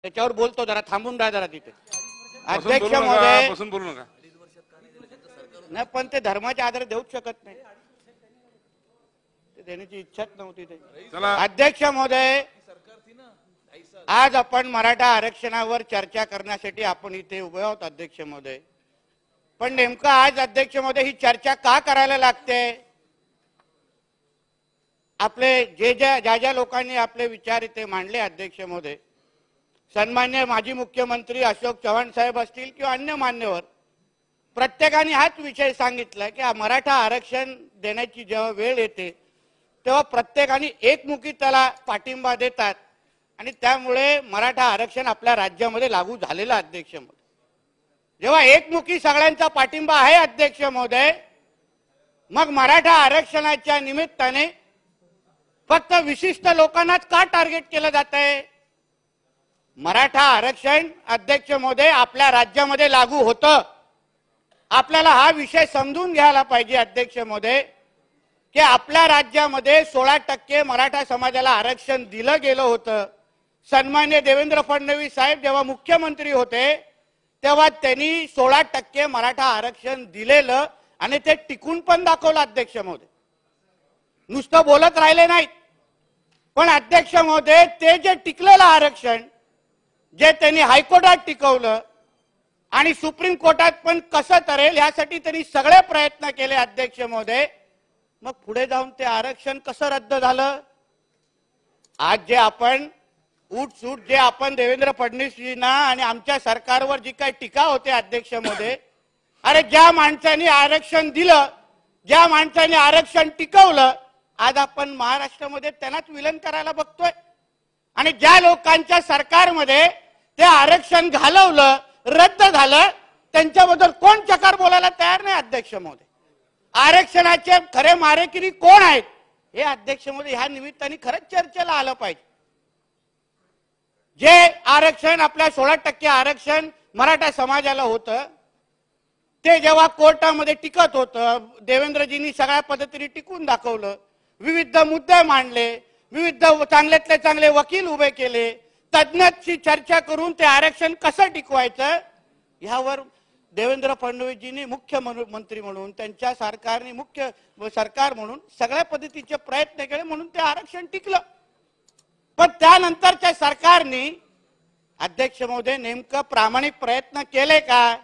त्याच्यावर बोलतो, जरा थांबून राहा जरा तिथे. बसून अध्यक्ष बोलू नका, महोदय, बसून बोलू नका. नाही पण ते धर्माच्या आधारे देऊच शकत नाही, ते देण्याची इच्छाच नव्हती ते. चला अध्यक्ष महोदय, आज आपण मराठा आरक्षणावर चर्चा करण्यासाठी आपण इथे उभे आहोत अध्यक्ष महोदय. पण नेमकं आज अध्यक्ष महोदय ही चर्चा का करायला लागते? आपले ज्या ज्या लोकांनी आपले विचार इथे मांडले अध्यक्ष महोदय, सन्मान्य माजी मुख्यमंत्री अशोक चव्हाण साहेब असतील किंवा अन्य मान्यवर, प्रत्येकाने हाच विषय सांगितला की मराठा आरक्षण देण्याची जेव्हा वेळ येते तेव्हा प्रत्येकाने एकमुखी त्याला पाठिंबा देतात आणि त्यामुळे मराठा आरक्षण आपल्या राज्यामध्ये लागू झालेलं अध्यक्ष महोदय. जेव्हा एकमुखी सगळ्यांचा पाठिंबा आहे अध्यक्ष महोदय, मग मराठा आरक्षणाच्या निमित्ताने फक्त विशिष्ट लोकांनाच का टार्गेट केलं जात आहे? मराठा आरक्षण अध्यक्ष महोदय आपल्या राज्यामध्ये लागू होतं. आपल्याला हा विषय समजून घ्यायला पाहिजे अध्यक्ष महोदय की आपल्या राज्यामध्ये 16% मराठा समाजाला आरक्षण दिलं गेलं होतं. सन्मान्य देवेंद्र फडणवीस साहेब जेव्हा मुख्यमंत्री होते तेव्हा त्यांनी 16% मराठा आरक्षण दिलेलं आणि ते टिकून पण दाखवलं अध्यक्ष महोदय. नुसतं बोलत राहिले नाहीत, पण अध्यक्ष महोदय ते जे टिकलेलं आरक्षण जे त्यांनी हायकोर्टात टिकवलं आणि सुप्रीम कोर्टात पण कसं तरेल यासाठी त्यांनी सगळे प्रयत्न केले अध्यक्ष महोदय. मग पुढे जाऊन ते आरक्षण कसं रद्द झालं? आज जे आपण उठसूट जे आपण देवेंद्र फडणवीसजींना आणि आमच्या सरकारवर जी काही टीका होते अध्यक्ष महोदय, अरे ज्या माणसाने आरक्षण दिलं, ज्या माणसाने आरक्षण टिकवलं, आज आपण महाराष्ट्रामध्ये त्यांनाच विलन करायला बघतोय. आणि ज्या लोकांच्या सरकारमध्ये ते आरक्षण घालवलं, रद्द झालं, त्यांच्याबद्दल कोण चकार बोलायला तयार नाही अध्यक्ष महोदय. आरक्षणाचे खरे मारेकरी कोण आहेत हे अध्यक्ष महोदय ह्या निमित्ताने खरंच चर्चेला आलं पाहिजे. जे आरक्षण आपल्या 16% आरक्षण मराठा समाजाला होतं ते जेव्हा कोर्टामध्ये टिकत होतं, देवेंद्रजींनी सगळ्या पद्धतीने टिकून दाखवलं, विविध मुद्दे मांडले, विविध चांगल्यातले चांगले वकील उभे केले, तज्ञांशी चर्चा करून ते आरक्षण कसं टिकवायचं यावर देवेंद्र फडणवीसजींनी मुख्यमंत्री म्हणून, त्यांच्या सरकारने मुख्य सरकार म्हणून सगळ्या पद्धतीचे प्रयत्न केले, म्हणून ते आरक्षण टिकलं. पण त्यानंतरच्या सरकारने अध्यक्ष महोदय नेमकं प्रामाणिक प्रयत्न केले का?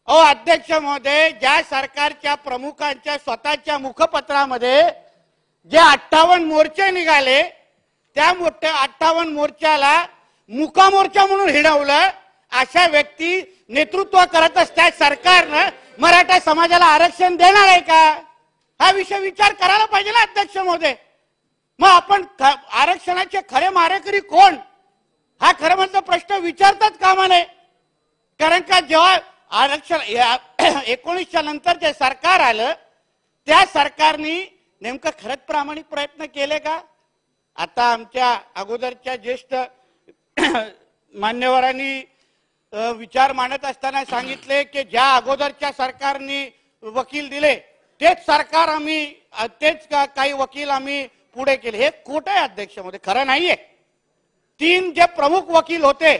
अध्यक्ष महोदय, ज्या सरकारच्या प्रमुखांच्या स्वतःच्या मुखपत्रामध्ये जे 58 मोर्चे निघाले, त्या 58 मोर्चाला मुका मोर्चा म्हणून हिणवलं. अशा व्यक्ती नेतृत्व करत असतात सरकारनं मराठा समाजाला आरक्षण देणार आहे का? हा विषय विचार करायला पाहिजे ना अध्यक्ष महोदय. मग आपण आरक्षणाचे खरे मारेकरी कोण हा खरं म्हणजे प्रश्न विचारतात कामा नये. कारण का जेव्हा आरक्षण 19च्या नंतर जे सरकार आलं त्या सरकारने नेमकं खरंच प्रामाणिक प्रयत्न केले का? आता आमच्या अगोदरच्या ज्येष्ठ मान्यवरांनी विचार मांडत असताना सांगितले की ज्या अगोदरच्या सरकारने वकील दिले तेच सरकार आम्ही तेच काही वकील आम्ही पुढे केले. हे खोटं आहे अध्यक्ष महोदय, खरं नाहीये. 3 जे प्रमुख वकील होते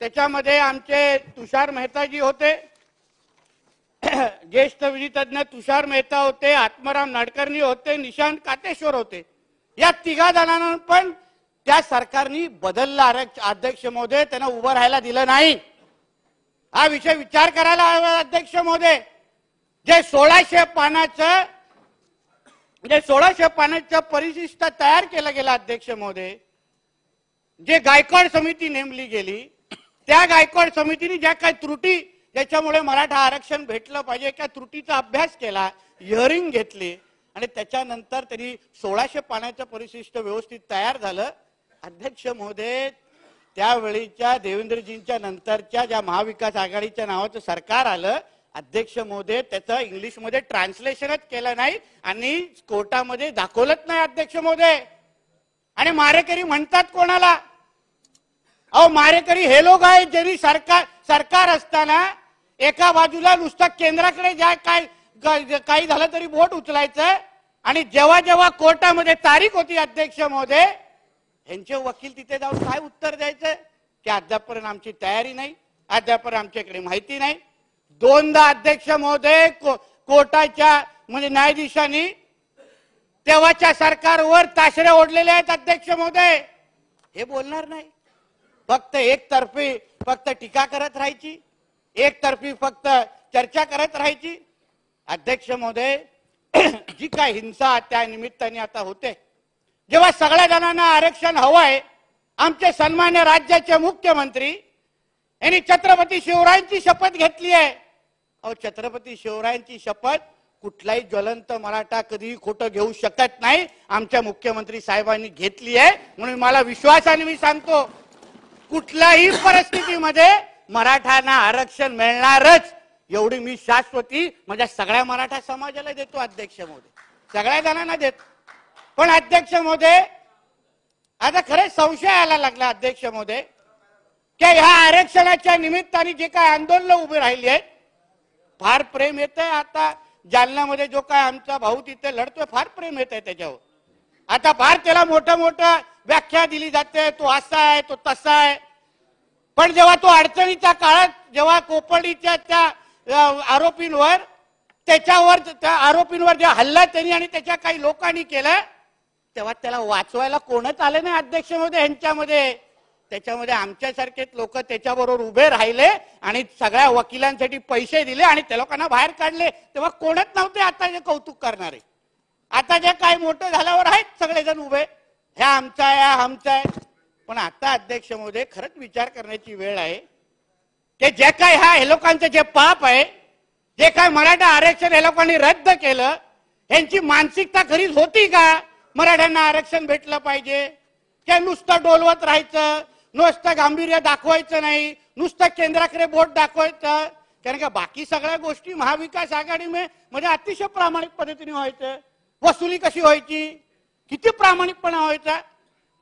त्याच्यामध्ये आमचे तुषार मेहताजी होते, ज्येष्ठ विधितज्ञ तुषार मेहता होते, आत्माराम नाडकर्णी होते, निशांत कातेश्वर होते. या 3 जणांना पण त्या सरकारने बदलला अध्यक्ष महोदय, त्यांना उभं राहायला दिलं नाही. हा विषय विचार करायला हवा अध्यक्ष महोदय. जे 1600 पानाचं परिशिष्ट तयार केलं गेलं अध्यक्ष महोदय, जे गायकवाड समिती नेमली गेली, त्या गायकवाड समितीने ज्या काही त्रुटी ज्याच्यामुळे मराठा आरक्षण भेटलं पाहिजे त्या त्रुटीचा अभ्यास केला, हिअरिंग घेतली आणि त्याच्यानंतर त्यांनी 1600 पानाचं परिशिष्ट व्यवस्थित तयार झालं. अध्यक्ष महोदय, त्यावेळीच्या देवेंद्रजींच्या नंतरच्या ज्या महाविकास आघाडीच्या नावाचं सरकार आलं अध्यक्ष महोदय, त्याचं इंग्लिशमध्ये ट्रान्सलेशनच केलं नाही आणि कोर्टामध्ये दाखवलंच नाही अध्यक्ष महोदय. आणि मारेकरी म्हणतात कोणाला? मारेकरी हे लोक आहेत ज्यांनी सरकार असताना एका बाजूला नुसतं केंद्राकडे ज्या काही झालं तरी बोट उचलायचं आणि जेव्हा जेव्हा कोर्टामध्ये तारीख होती अध्यक्ष महोदय यांचे वकील तिथे जाऊन काय उत्तर द्यायचं? की अद्यापर्यंत आमची तयारी नाही, अद्यापर्यंत आमच्याकडे माहिती नाही. दोनदा अध्यक्ष महोदय कोर्टाच्या म्हणजे न्यायाधीशांनी तेव्हाच्या सरकारवर ताशरे ओढलेले आहेत अध्यक्ष महोदय. हे बोलणार नाही, फक्त एकतर्फी फक्त टीका करत राहायची, एकतर्फी फक्त चर्चा करत राहायची. अध्यक्ष महोदय, जी काय हिंसा त्या निमित्ताने आता होते, जेव्हा सगळ्या जणांना आरक्षण हवंय, आमचे सन्मान्य राज्याचे मुख्यमंत्री यांनी छत्रपती शिवरायांची शपथ घेतली आहे. अहो, छत्रपती शिवरायांची शपथ कुठलाही ज्वलंत मराठा कधीही खोटं घेऊ शकत नाही. आमच्या मुख्यमंत्री साहेबांनी घेतली आहे, म्हणून मला विश्वासाने मी सांगतो, कुठल्याही परिस्थितीमध्ये मराठ्यांना आरक्षण मिळणारच, एवढी मी शाश्वती माझ्या सगळ्या मराठा समाजाला देतो अध्यक्ष महोदय, सगळ्या जणांना देतो. पण अध्यक्ष महोदय, आता खरंच संशय यायला लागला अध्यक्ष महोदय, की ह्या आरक्षणाच्या निमित्ताने जे काय आंदोलन उभे राहिली आहेत, फार प्रेम येत आहे. आता जालन्यामध्ये जो काय आमचा भाऊ तिथे लढतोय, फार प्रेम येत आहे त्याच्यावर. आता फार त्याला मोठं मोठं व्याख्या दिली जाते, तो असा आहे, तो तसा आहे. पण जेव्हा तो अडचणीच्या काळात जेव्हा कोपर्डीच्या त्या आरोपींवर त्या आरोपींवर जेव्हा हल्ला त्यांनी आणि त्याच्या काही लोकांनी केला, तेव्हा त्याला वाचवायला कोणच आलं नाही अध्यक्ष महोदय यांच्यामध्ये. त्याच्यामध्ये आमच्यासारखेच लोक त्याच्याबरोबर उभे राहिले आणि सगळ्या वकिलांसाठी पैसे दिले आणि त्या लोकांना बाहेर काढले. तेव्हा कोणच नव्हते आता जे कौतुक करणारे. आता जे काय मोठं झाल्यावर आहेत सगळेजण उभे, ह्या आमचा आहे, आमचा आहे. पण आता अध्यक्ष महोदय, खरंच विचार करण्याची वेळ आहे की जे काय हे लोकांचं जे पाप आहे, जे काय मराठा आरक्षण हे लोकांनी रद्द केलं, यांची मानसिकता खरीच होती का मराठ्यांना आरक्षण भेटलं पाहिजे? की नुसतं डोलवत राहायचं, नुसतं गांभीर्य दाखवायचं नाही, नुसतं केंद्राकडे बोट दाखवायचं? कारण का बाकी सगळ्या गोष्टी महाविकास आघाडी म्हणजे अतिशय प्रामाणिक पद्धतीने व्हायचं. वसुली कशी व्हायची, किती प्रामाणिकपणा व्हायचा,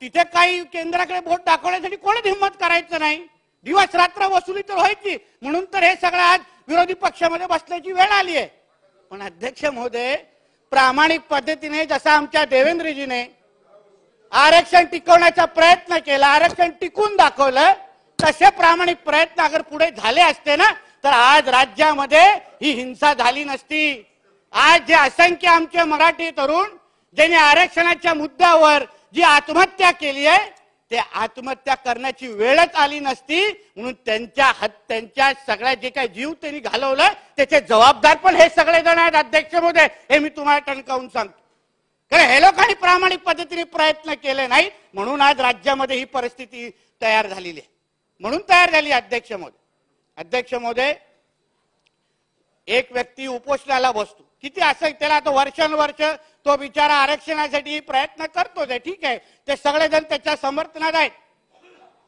तिथे काही केंद्राकडे बोट दाखवण्यासाठी कोणीच हिंमत करायचं नाही. दिवस रात्र वसुली तर व्हायची, म्हणून तर हे सगळं आज विरोधी पक्षामध्ये बसल्याची वेळ आली आहे. पण अध्यक्ष महोदय, प्रामाणिक पद्धतीने जसं आमच्या देवेंद्रजीने आरक्षण टिकवण्याचा प्रयत्न केला, आरक्षण टिकून दाखवलं, तसे प्रामाणिक प्रयत्न अगर पुढे झाले असते ना, तर आज राज्यामध्ये ही हिंसा झाली नसती. आज जे असंख्य आमचे मराठी तरुण ज्यांनी आरक्षणाच्या मुद्द्यावर जी आत्महत्या केली आहे, ते आत्महत्या करण्याची वेळच आली नसती. म्हणून त्यांच्या सगळ्या जे काही जीव त्यांनी घालवलं, त्याचे जबाबदार पण हे सगळे जण आहेत अध्यक्ष महोदय. हे मी तुम्हाला टणकावून सांगतो, कारण हे लोकांनी प्रामाणिक पद्धतीने प्रयत्न केले नाही, म्हणून आज राज्यामध्ये ही परिस्थिती तयार झालेली आहे. म्हणून तयार झाली अध्यक्ष महोदय. अध्यक्ष महोदय, एक व्यक्ती उपोषणाला बसतो, किती असं त्याला आता वर्षानुवर्ष तो बिचारा आरक्षणासाठी प्रयत्न करतोच आहे, ठीक आहे, ते सगळेजण त्याच्या समर्थनात आहेत.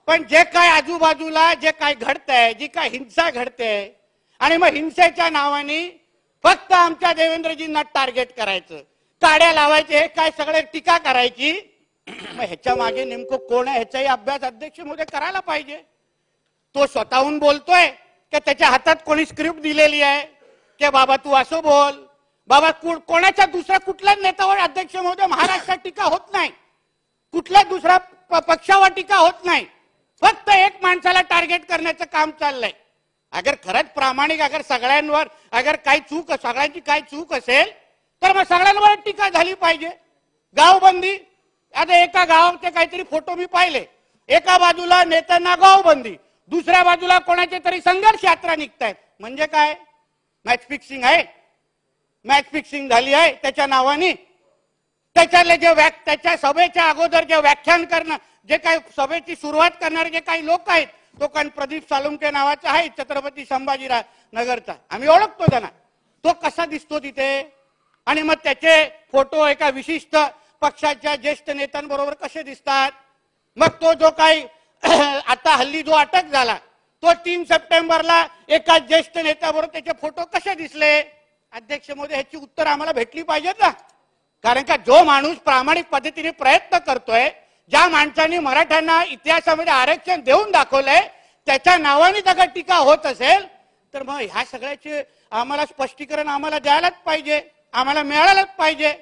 पण जे काय आजूबाजूला जे काय घडतंय, जी काय हिंसा घडते, आणि मग हिंसेच्या नावाने फक्त आमच्या देवेंद्रजींना टार्गेट करायचं, काड्या लावायचे, हे काय सगळे टीका करायची. मग ह्याच्या मागे नेमकं कोण आहे ह्याचाही अभ्यास अध्यक्ष महोदय करायला पाहिजे. तो स्वतःहून बोलतोय की त्याच्या हातात कोणी स्क्रिप्ट दिलेली आहे की बाबा तू असं बोल, बाबा कोणाच्या दुसऱ्या कुठल्याच नेत्यावर अध्यक्ष महोदय महाराष्ट्रात टीका होत नाही, कुठल्या दुसऱ्या पक्षावर टीका होत नाही, फक्त एक माणसाला टार्गेट करण्याचं काम चाललंय. अगर खरंच प्रामाणिक अगर सगळ्यांवर अगर काही चूक सगळ्यांची काही चूक असेल तर मग सगळ्यांवर टीका झाली पाहिजे. गावबंदी, आता एका गावाचे काहीतरी फोटो मी पाहिले, एका बाजूला नेत्यांना गावबंदी, दुसऱ्या बाजूला कोणाचे तरी संघर्ष यात्रा निघतायत. म्हणजे काय, मॅच फिक्सिंग आहे, मॅच फिक्सिंग झाली आहे त्याच्या नावाने. त्याच्यातले जे त्याच्या सभेच्या अगोदर जे व्याख्यान करणं, जे काही सभेची सुरुवात करणारे जे काही लोक आहेत, तो कारण प्रदीप सालुंके नावाचा आहे, छत्रपती संभाजीराव नगरचा, आम्ही ओळखतो त्यांना. तो कसा दिसतो तिथे, आणि मग त्याचे फोटो एका विशिष्ट पक्षाच्या ज्येष्ठ नेत्यांबरोबर कसे दिसतात. मग तो जो काही आता हल्ली जो अटक झाला, तो 3 सप्टेंबरला एका ज्येष्ठ नेत्याबरोबर त्याचे फोटो कसे दिसले. अध्यक्ष महोदय, ह्याची उत्तर आम्हाला भेटली पाहिजेत ना. कारण का जो माणूस प्रामाणिक पद्धतीने प्रयत्न करतोय, ज्या माणसाने मराठ्यांना इतिहासामध्ये आरक्षण देऊन दाखवलंय, त्याच्या नावाने जर टीका होत असेल तर मग ह्या सगळ्याचे आम्हाला स्पष्टीकरण आम्हाला द्यायलाच पाहिजे, आम्हाला मिळालंच पाहिजे.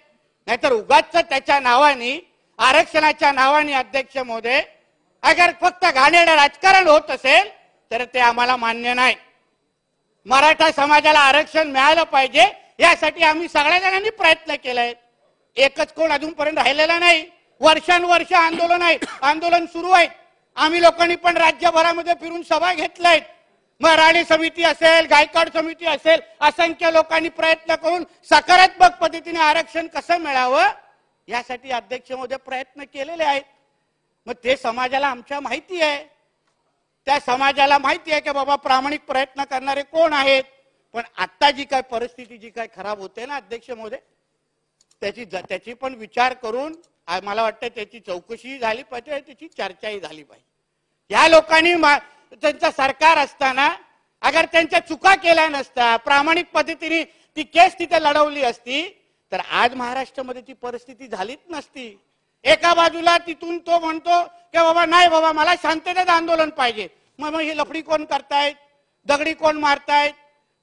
नाहीतर उगाच त्याच्या नावाने, आरक्षणाच्या नावाने अध्यक्ष महोदय अगर फक्त घाणेरडं राजकारण होत असेल तर ते आम्हाला मान्य नाही. मराठा समाजाला आरक्षण मिळालं पाहिजे यासाठी आम्ही सगळ्या जणांनी प्रयत्न केलाय. एकच कोण अजूनपर्यंत राहिलेला नाही. वर्षानुवर्ष आंदोलन सुरू आहे. आम्ही लोकांनी पण राज्यभरामध्ये फिरून सभा घेतल्यात. मग राणे समिती असेल, गायकवाड समिती असेल, असंख्य लोकांनी प्रयत्न करून सकारात्मक पद्धतीने आरक्षण कसं मिळावं यासाठी अध्यक्ष महोदय प्रयत्न केलेले आहेत. मग ते समाजाला आमच्या माहिती आहे. त्या समाजाला माहिती आहे की बाबा प्रामाणिक प्रयत्न करणारे कोण आहेत. पण आता जी काय परिस्थिती जी काय खराब होते ना अध्यक्ष महोदय, त्याची पण विचार करून मला वाटतं त्याची चौकशी झाली पाहिजे, त्याची चर्चाही झाली पाहिजे. या लोकांनी त्यांचं सरकार असताना अगर त्यांच्या चुका केल्या नसता, प्रामाणिक पद्धतीने ती केस तिथे लढवली असती तर आज महाराष्ट्रामध्ये ती परिस्थिती झालीच नसती. एका बाजूला तिथून तो म्हणतो की बाबा नाही बाबा मला शांततेत आंदोलन पाहिजे. मग ही लफडी कोण करतायत, दगडी कोण मारतायत,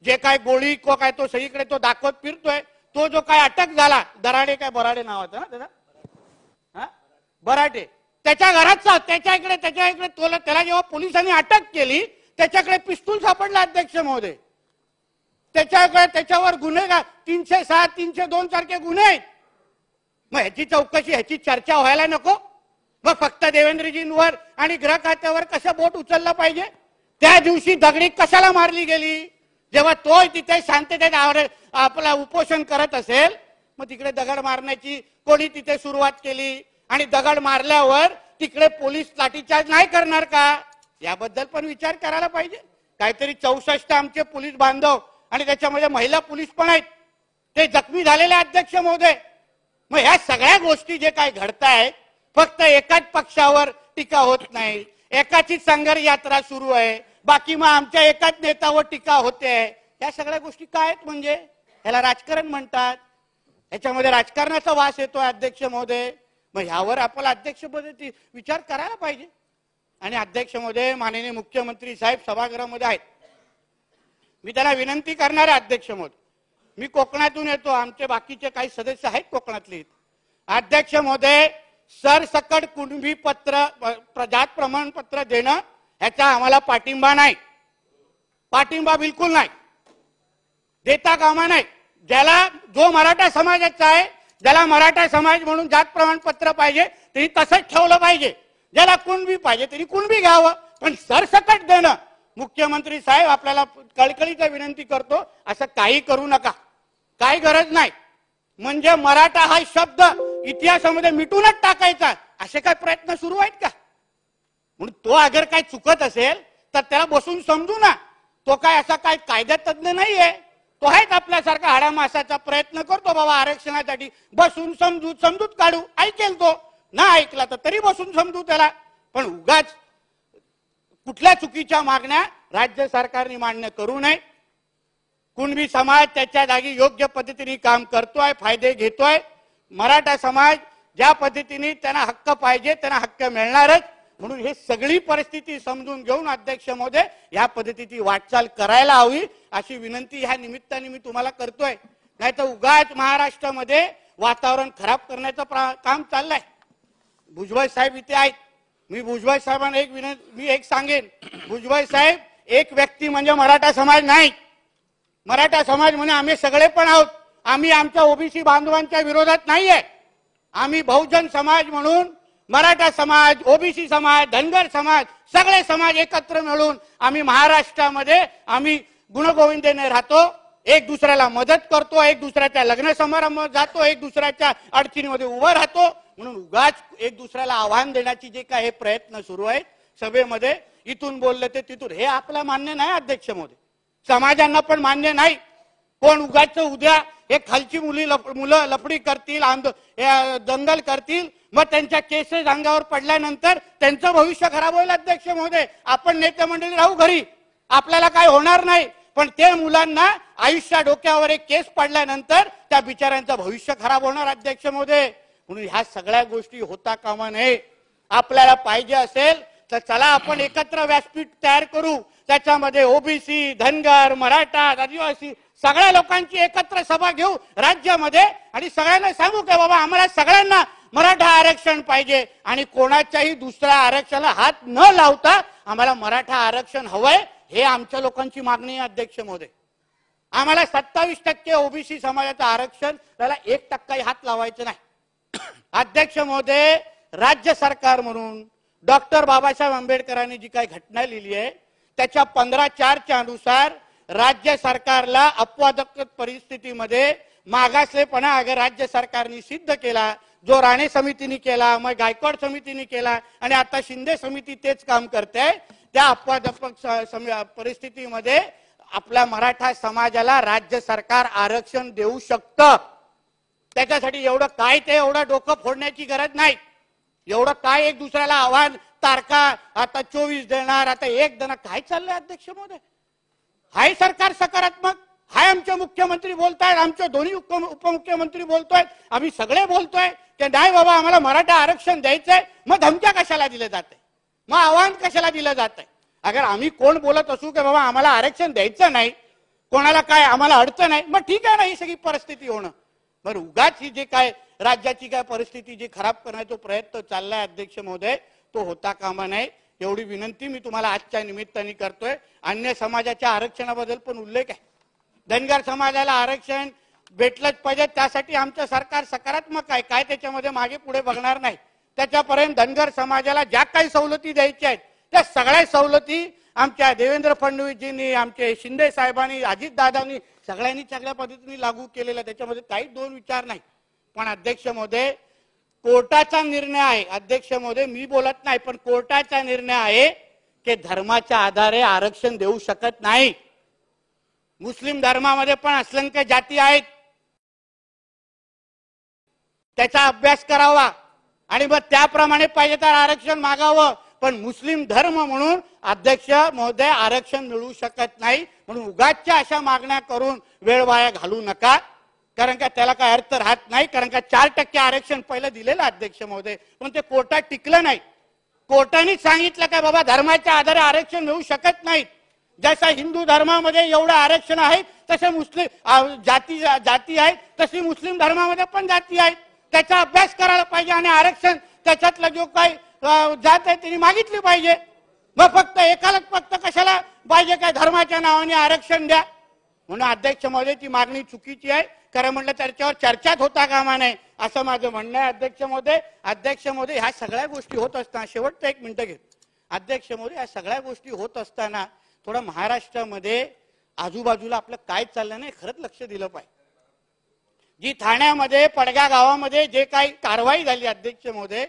जे काय गोळी को काय तो सगळीकडे तो दाखवत फिरतोय. तो जो काय अटक झाला दराडे काय बराडे नावाचा ना त्याचा, बराटे, त्याच्या घराचा त्याच्या इकडे त्याला जेव्हा पोलिसांनी अटक केली त्याच्याकडे पिस्तूल सापडला अध्यक्ष महोदय. त्याच्यावर गुन्हे 307 302 सारखे गुन्हे आहेत. मग ह्याची चौकशी ह्याची चर्चा व्हायला नको. मग फक्त देवेंद्रजींवर आणि गृह खात्यावर कसं बोट उचललं पाहिजे. त्या दिवशी दगडी कशाला मारली गेली जेव्हा तो तिथे शांततेत आपला उपोषण करत असेल. मग तिकडे दगड मारण्याची कोणी तिथे सुरुवात केली आणि दगड मारल्यावर तिकडे पोलीस लाठीचार्ज नाही करणार का याबद्दल पण विचार करायला पाहिजे. काहीतरी 64 आमचे पोलीस बांधव आणि त्याच्यामध्ये महिला पोलीस पण आहेत, ते जखमी झालेले अध्यक्ष महोदय. मग ह्या सगळ्या गोष्टी जे काय घडतायत फक्त एकाच पक्षावर टीका होत नाही, एकाचीच संघर्ष यात्रा सुरू आहे, बाकी मग आमच्या एकाच नेत्यावर टीका होते. या सगळ्या गोष्टी काय आहेत म्हणजे ह्याला राजकारण म्हणतात. ह्याच्यामध्ये राजकारणाचा वास येतोय अध्यक्ष महोदय. मग ह्यावर आपला अध्यक्ष महोदय विचार करायला पाहिजे. आणि अध्यक्ष महोदय माननीय मुख्यमंत्री साहेब सभागृहामध्ये आहेत. मी त्याला विनंती करणार आहे अध्यक्ष महोदय, मी कोकणातून येतो, आमचे बाकीचे काही सदस्य आहेत कोकणातले. अध्यक्ष महोदय सरसकट कुणबी पत्र जात प्रमाणपत्र देणं ह्याचा आम्हाला पाठिंबा नाही. पाठिंबा बिलकुल नाही, देता कामा नाही. ज्याला जो मराठा समाजाचा आहे, ज्याला मराठा समाज म्हणून जात प्रमाणपत्र पाहिजे त्यांनी तसंच ठेवलं पाहिजे. ज्याला कुणबी पाहिजे त्यांनी कुणबी घ्यावं, पण सरसकट देणं. मुख्यमंत्री साहेब आपल्याला कळकळीची विनंती करतो, असं काही करू नका, काही गरज नाही. म्हणजे मराठा हा शब्द इतिहासामध्ये मिटूनच टाकायचा असे काय प्रयत्न सुरू आहेत का. म्हणून तो अगर काय चुकत असेल तर त्याला बसून समजू ना. तो काय असा काय कायदा तज्ञ नाहीये, तो आहेच आपल्यासारखा हाडामासाचा प्रयत्न करतो बाबा आरक्षणासाठी. बसून समजूत काढू, ऐकेल तो, ना ऐकला तर तरी बसून समजू त्याला. पण उगाच कुठल्या चुकीच्या मागण्या राज्य सरकारने मान्य करू नये. कुणबी समाज त्याच्या जागी योग्य पद्धतीने काम करतोय, फायदे घेतोय. मराठा समाज ज्या पद्धतीने त्यांना हक्क पाहिजे त्यांना हक्क मिळणारच. म्हणून हे सगळी परिस्थिती समजून घेऊन अध्यक्ष महोदय या पद्धतीची वाटचाल करायला हवी अशी विनंती ह्या निमित्ताने मी तुम्हाला करतोय. नाही तर उगाच महाराष्ट्रामध्ये वातावरण खराब करण्याचं काम चाललंय. भुजबळ साहेब इथे आहेत, मी भुजबळ साहेबांना मी एक सांगेन, भुजबळ साहेब एक व्यक्ती म्हणजे मराठा समाज नाही. मराठा समाज म्हणजे आम्ही सगळे पण आहोत. आम्ही आमच्या ओबीसी बांधवांच्या विरोधात नाहीये. आम्ही बहुजन समाज म्हणून मराठा समाज, ओबीसी समाज, धनगर समाज सगळे समाज एकत्र मिळून आम्ही महाराष्ट्रामध्ये आम्ही गुणगोविंदेने राहतो. एक दुसऱ्याला मदत करतो, एक दुसऱ्याच्या लग्न समारंभात जातो, एक दुसऱ्याच्या अडचणीमध्ये उभं राहतो. म्हणून उगाच एक दुसऱ्याला आव्हान देण्याची जे काय हे प्रयत्न सुरू आहेत सभेमध्ये, इथून बोललं ते तिथून, हे आपलं मान्य नाही अध्यक्ष महोदय. समाजांना पण मान्य नाही. कोण उगाच उद्या हे खालची मुलं लफडी करतील, दंगल करतील, मग त्यांच्या केसेस अंगावर पडल्यानंतर त्यांचं भविष्य खराब होईल अध्यक्ष महोदय. आपण नेते मंडळी राहू घरी, आपल्याला काय होणार नाही, पण ते मुलांना आयुष्या डोक्यावर एक केस पडल्यानंतर त्या बिचाऱ्यांचं भविष्य खराब होणार अध्यक्ष महोदय. म्हणून ह्या सगळ्या गोष्टी होता कामा नये. आपल्याला पाहिजे असेल तर चला आपण एकत्र व्यासपीठ तयार करू, त्याच्यामध्ये ओबीसी, धनगर, मराठा, आदिवासी सगळ्या लोकांची एकत्र सभा घेऊ राज्यामध्ये आणि सगळ्यांना सांगू की बाबा आम्हाला सगळ्यांना मराठा आरक्षण पाहिजे आणि कोणाच्याही दुसऱ्या आरक्षणाला हात न लावता आम्हाला मराठा आरक्षण हवंय, हे आमच्या लोकांची मागणी आहे अध्यक्ष महोदय. आम्हाला 27% ओबीसी समाजाचं आरक्षण, त्याला 1% हात लावायचं नाही. अध्यक्ष महोदय, राज्य सरकार म्हणून डॉक्टर बाबासाहेब आंबेडकरांनी जी काही घटना लिहिली आहे त्याच्या 15(4) अनुसार राज्य सरकारला अपवादात्मक परिस्थितीमध्ये मागासलेपणा अगर राज्य सरकारने सिद्ध केला, जो राणे समितीने केला, मग गायकवाड समितीने केला आणि आता शिंदे समिती तेच काम करते, त्या अपवादात्मक परिस्थितीमध्ये आपल्या मराठा समाजाला राज्य सरकार आरक्षण देऊ शकतं. त्याच्यासाठी एवढं काय ते एवढं डोकं फोडण्याची गरज नाही. एवढं काय एक दुसऱ्याला आव्हान, तारखा आता 24 देणार, आता 1 देणार, काय चाललंय अध्यक्ष महोदय? हाय सरकार सकारात्मक, हाय आमचे मुख्यमंत्री बोलतायत, आमचे दोन्ही उपमुख्यमंत्री बोलतोय, आम्ही सगळे बोलतोय की नाही बाबा आम्हाला मराठा आरक्षण द्यायचंय. मग धमक्या कशाला दिल्या जाते, मग आव्हान कशाला दिलं जातंय? अगर आम्ही कोण बोलत असू की बाबा आम्हाला आरक्षण द्यायचं नाही, कोणाला काय आम्हाला अडचण नाही, मग ठीक आहे ना, ही सगळी परिस्थिती होणं. बरं, उगाच ही जे काय राज्याची काय परिस्थिती जी खराब करण्याचा प्रयत्न चाललाय अध्यक्ष महोदय, तो होता कामा नये. एवढी विनंती मी तुम्हाला आजच्या निमित्ताने करतोय. अन्य समाजाच्या आरक्षणाबद्दल पण उल्लेख आहे. धनगर समाजाला आरक्षण भेटलंच पाहिजे, त्यासाठी आमचं सरकार सकारात्मक आहे, काय त्याच्यामध्ये मागे पुढे बघणार नाही. त्याच्यापर्यंत धनगर समाजाला ज्या काही सवलती द्यायच्या आहेत त्या सगळ्या सवलती आमच्या देवेंद्र फडणवीसजींनी, आमचे शिंदे साहेबांनी, अजितदादांनी सगळ्यांनी चांगल्या पद्धतीने लागू केलेला, त्याच्यामध्ये काही दोन विचार नाही. पण अध्यक्ष महोदय, कोर्टाचा निर्णय आहे. अध्यक्ष महोदय, मी बोलत नाही, पण कोर्टाचा निर्णय आहे की धर्माच्या आधारे आरक्षण देऊ शकत नाही. मुस्लिम धर्मामध्ये पण असंख्य जाती आहेत, त्याचा अभ्यास करावा आणि मग त्याप्रमाणे पाहिजे तर आरक्षण मागावं. पण मुस्लिम धर्म म्हणून अध्यक्ष महोदय आरक्षण मिळू शकत नाही. म्हणून उगाचच्या अशा मागण्या करून वेळ वाया घालू नका, कारण का त्याला काय अर्थ राहत नाही. कारण का 4% आरक्षण पहिलं दिलेलं अध्यक्ष महोदय, पण ते कोर्टात टिकलं नाही. कोर्टाने सांगितलं काय बाबा धर्माच्या आधारे आरक्षण मिळू शकत नाही. जसं हिंदू धर्मामध्ये एवढं आरक्षण आहे तसे मुस्लिम जाती आहेत, तशी मुस्लिम धर्मामध्ये पण जाती आहेत. त्याचा अभ्यास करायला पाहिजे आणि आरक्षण त्याच्यातलं जो काही जात आहे त्यांनी मागितली पाहिजे. मग फक्त एकालाच फक्त कशाला पाहिजे काय धर्माच्या नावाने आरक्षण द्या. म्हणून अध्यक्ष महोदय ती मागणी चुकीची आहे. खरं म्हटलं त्याच्यावर चर्चाच होता कामा नये असं माझं म्हणणं आहे अध्यक्ष महोदय. अध्यक्ष महोदय, ह्या सगळ्या गोष्टी होत असताना, शेवटचं 1 मिनिट घेत अध्यक्ष महोदय, या सगळ्या गोष्टी होत असताना थोडं महाराष्ट्रामध्ये आजूबाजूला आपलं काय चाललं नाही खरंच लक्ष दिलं पाहिजे. जी ठाण्यामध्ये पडगा गावामध्ये जे काही कारवाई झाली अध्यक्ष महोदय,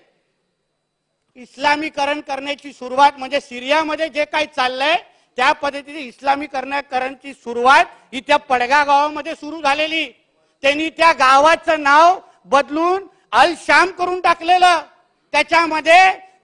इस्लामीकरण करण्याची सुरुवात म्हणजे सिरियामध्ये जे काही चाललंय त्या पद्धतीने इस्लामीकरणाची सुरुवात ही त्या पडगा गावामध्ये सुरू झालेली. त्यांनी त्या गावाचं नाव बदलून अल शाम करून टाकलेलं. त्याच्यामध्ये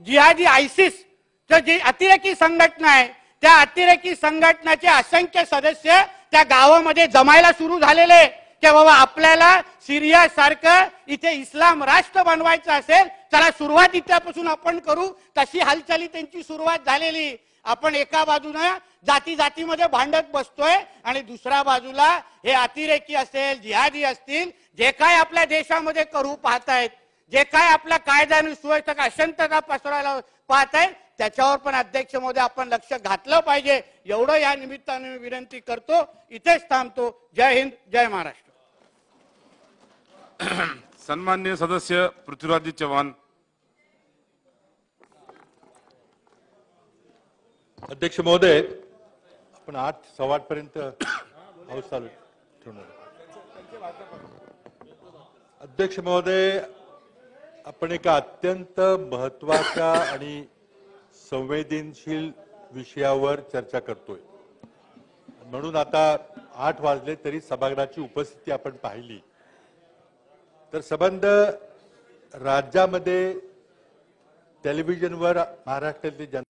जिहादी आयसिस जी अतिरेकी संघटना आहे, त्या अतिरेकी संघटनाचे असंख्य सदस्य त्या गावामध्ये जमायला सुरू झालेले की बाबा आपल्याला सिरिया सारखं इथे इस्लाम राष्ट्र बनवायचं असेल, चला सुरुवात इथपासून आपण करू. तशी हालचाली त्यांची सुरुवात झालेली. आपण एका बाजूने जातीमध्ये भांडत बसतोय आणि दुसऱ्या बाजूला हे अतिरेकी असेल, जिहादी असतील, जे काय आपल्या देशामध्ये करू पाहतायत, जे काय आपल्या कायदा आणि सुव्यवस्था अशांतता पसरवायला पाहतायत, त्याच्यावर पण अध्यक्ष महोदय आपण लक्ष घातलं पाहिजे. एवढं या निमित्ताने मी विनंती करतो. इथेच थांबतो. जय हिंद, जय महाराष्ट्र. सन्मान्य सदस्य पृथ्वीराज चव्हाण. अध्यक्ष महोदय, आपण 8:15 पर्यंत हाऊस चालू ठेवणार. अध्यक्ष महोदय, आपण एका अत्यंत महत्वाच्या आणि संवेदनशील विषयावर चर्चा करतोय. म्हणून आता 8 वाजले तरी सभागृहाची उपस्थिती आपण पाहिली तर संबंध राज्यामध्ये टेलिव्हिजनवर महाराष्ट्रातली